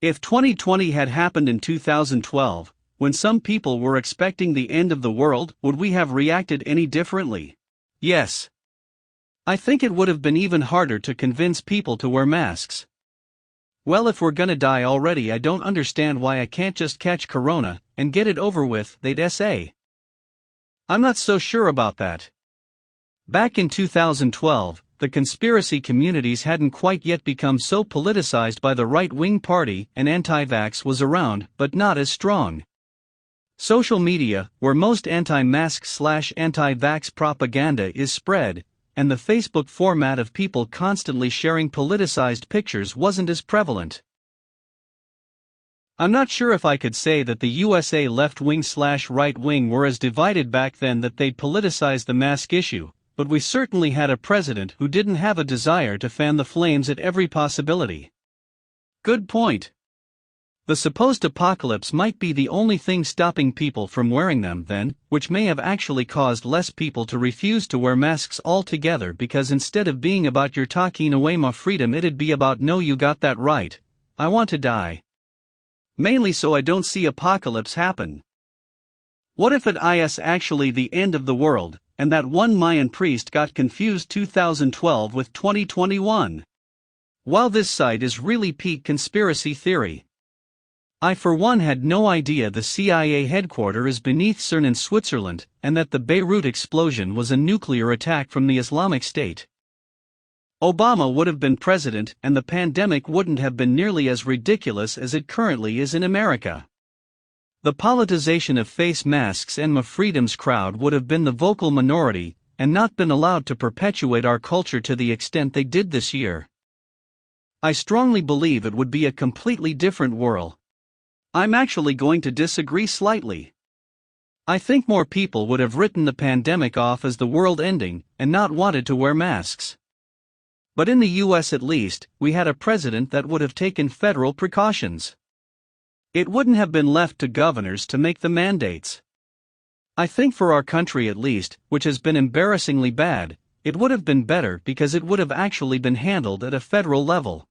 If 2020 had happened in 2012, when some people were expecting the end of the world, would we have reacted any differently? Yes. I think it would have been even harder to convince people to wear masks. Well, if we're gonna die already, I don't understand why I can't just catch corona and get it over with, they'd say. I'm not so sure about that. Back in 2012, the conspiracy communities hadn't quite yet become so politicized by the right-wing party, and anti-vax was around, but not as strong. Social media, where most anti-mask/anti-vax propaganda is spread, and the Facebook format of people constantly sharing politicized pictures wasn't as prevalent. I'm not sure if I could say that the USA left-wing/right-wing were as divided back then that they'd politicize the mask issue, but we certainly had a president who didn't have a desire to fan the flames at every possibility. Good point. The supposed apocalypse might be the only thing stopping people from wearing them then, which may have actually caused less people to refuse to wear masks altogether, because instead of being about you're taking away my freedom, it'd be about no, you got that right, I want to die. Mainly so I don't see apocalypse happen. What if it is actually the end of the world, and that one Mayan priest got confused 2012 with 2021? While this site is really peak conspiracy theory. I for one had no idea the CIA headquarters is beneath CERN in Switzerland, and that the Beirut explosion was a nuclear attack from the Islamic State. Obama would have been president and the pandemic wouldn't have been nearly as ridiculous as it currently is in America. The politicization of face masks and my freedoms crowd would have been the vocal minority, and not been allowed to perpetuate our culture to the extent they did this year. I strongly believe it would be a completely different world. I'm actually going to disagree slightly. I think more people would have written the pandemic off as the world ending, and not wanted to wear masks. But in the US at least, we had a president that would have taken federal precautions. It wouldn't have been left to governors to make the mandates. I think for our country at least, which has been embarrassingly bad, it would have been better because it would have actually been handled at a federal level.